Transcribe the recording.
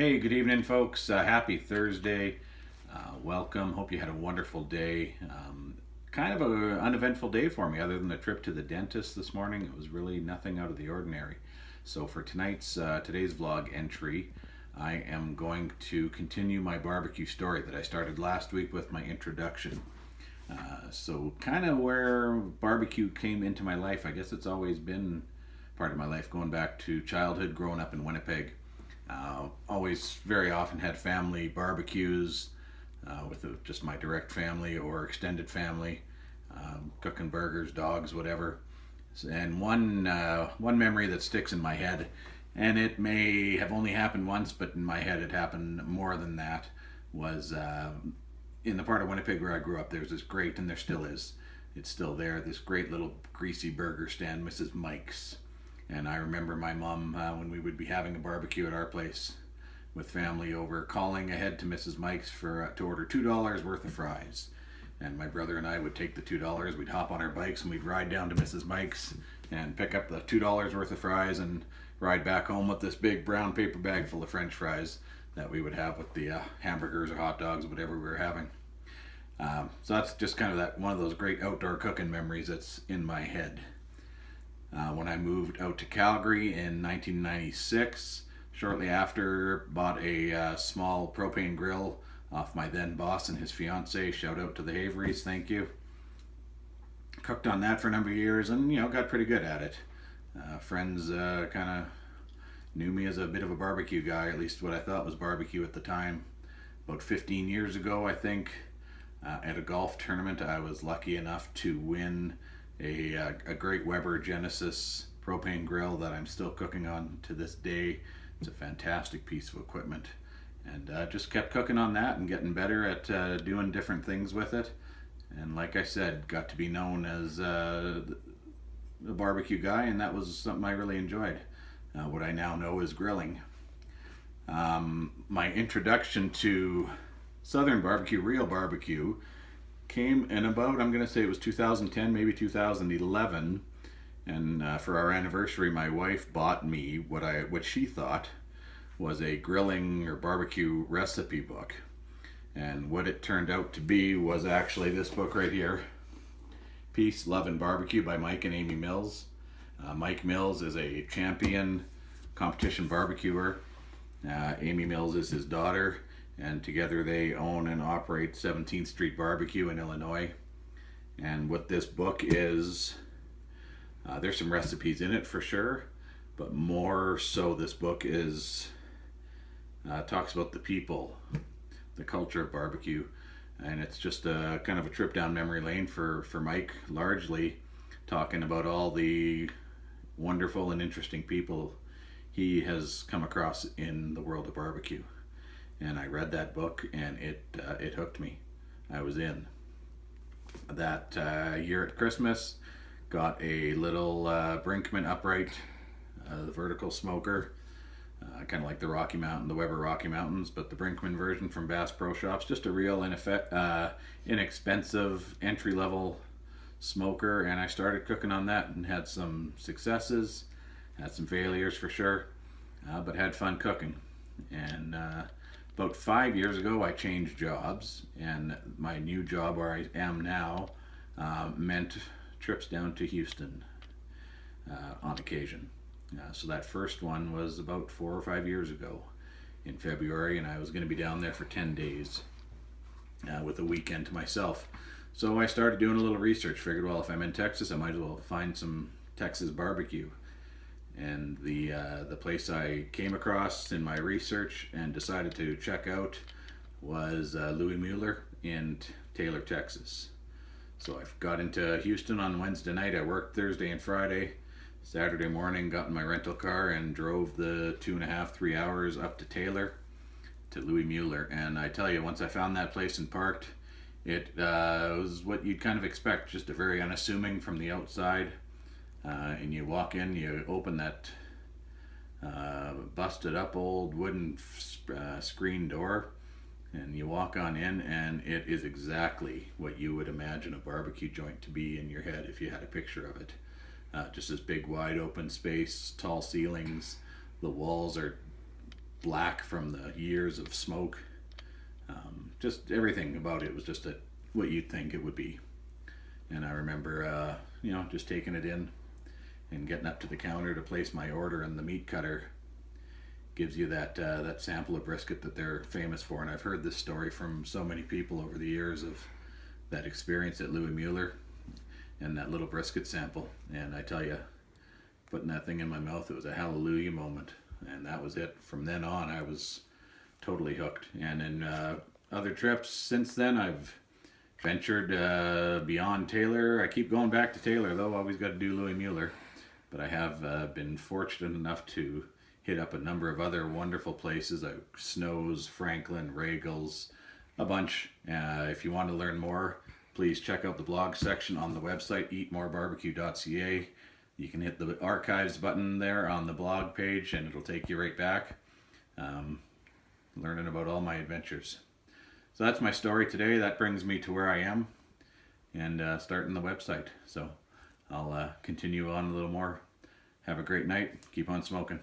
Hey, good evening, folks. Happy Thursday. Welcome. Hope you had a wonderful day. Kind of an uneventful day for me, other than a trip to the dentist this morning. It was really nothing out of the ordinary. So for today's vlog entry, I am going to continue my barbecue story that I started last week with my introduction. So kind of where barbecue came into my life. I guess it's always been part of my life, going back to childhood, growing up in Winnipeg. Always very often had family barbecues with just my direct family or extended family, cooking burgers, dogs, whatever. And one memory that sticks in my head, and it may have only happened once, but in my head it happened more than that, was in the part of Winnipeg where I grew up. There's this great, and there still is, it's still there, this great little greasy burger stand, Mrs. Mike's. And I remember my mom, when we would be having a barbecue at our place with family over, calling ahead to Mrs. Mike's to order $2 worth of fries. And my brother and I would take the $2, we'd hop on our bikes and we'd ride down to Mrs. Mike's and pick up the $2 worth of fries and ride back home with this big brown paper bag full of French fries that we would have with the hamburgers or hot dogs, whatever we were having. So that's just kind of one of those great outdoor cooking memories that's in my head. When I moved out to Calgary in 1996, shortly after, bought a small propane grill off my then boss and his fiance. Shout out to the Haverys, thank you. Cooked on that for a number of years and got pretty good at it. Friends kind of knew me as a bit of a barbecue guy, at least what I thought was barbecue at the time. About 15 years ago, I think, at a golf tournament, I was lucky enough to win a great Weber Genesis propane grill that I'm still cooking on to this day. It's a fantastic piece of equipment, and just kept cooking on that and getting better at doing different things with it. And like I said, got to be known as the barbecue guy, and that was something I really enjoyed. What I now know is grilling. My introduction to Southern barbecue, real barbecue, came in about, I'm going to say it was 2010, maybe 2011, and for our anniversary my wife bought me what she thought was a grilling or barbecue recipe book. And what it turned out to be was actually this book right here, Peace, Love and Barbecue by Mike and Amy Mills. Mike Mills is a champion competition barbecuer. Amy Mills is his daughter, and together they own and operate 17th Street Barbecue in Illinois. And what this book is, there's some recipes in it for sure, but more so this book is talks about the people, the culture of barbecue, and it's just a kind of a trip down memory lane for Mike, largely talking about all the wonderful and interesting people he has come across in the world of barbecue. And I read that book, and it hooked me. I was in. That year at Christmas, got a little Brinkman upright, the vertical smoker, kind of like the Weber Rocky Mountains, but the Brinkman version from Bass Pro Shops. Just a real inexpensive entry-level smoker, and I started cooking on that and had some successes, had some failures for sure, but had fun cooking. And about 5 years ago, I changed jobs, and my new job where I am now meant trips down to Houston on occasion. So that first one was about 4 or 5 years ago in February, and I was going to be down there for 10 days with a weekend to myself. So I started doing a little research, figured, well, if I'm in Texas, I might as well find some Texas barbecue. And the place I came across in my research and decided to check out was Louie Mueller in Taylor, Texas. So I got into Houston on Wednesday night. I worked Thursday and Friday. Saturday morning, got in my rental car and drove the 2.5-3 hours up to Taylor to Louie Mueller. And I tell you, once I found that place and parked, it was what you'd kind of expect, just a very unassuming from the outside. And you walk in, you open that busted up old wooden screen door, and you walk on in, and it is exactly what you would imagine a barbecue joint to be in your head if you had a picture of it. Just this big wide open space, tall ceilings. The walls are black from the years of smoke. Just everything about it was just what you'd think it would be. And I remember, just taking it in and getting up to the counter to place my order, and the meat cutter gives you that sample of brisket that they're famous for. And I've heard this story from so many people over the years of that experience at Louie Mueller and that little brisket sample. And I tell you, putting that thing in my mouth, it was a hallelujah moment. And that was it. From then on, I was totally hooked. And in other trips since then, I've ventured beyond Taylor. I keep going back to Taylor, though. Always got to do Louie Mueller. But I have been fortunate enough to hit up a number of other wonderful places, like Snow's, Franklin, Regal's, a bunch. If you want to learn more, please check out the blog section on the website, EatMoreBarbecue.ca. You can hit the archives button there on the blog page, and it'll take you right back, learning about all my adventures. So that's my story today. That brings me to where I am, and starting the website. So I'll continue on a little more. Have a great night. Keep on smoking.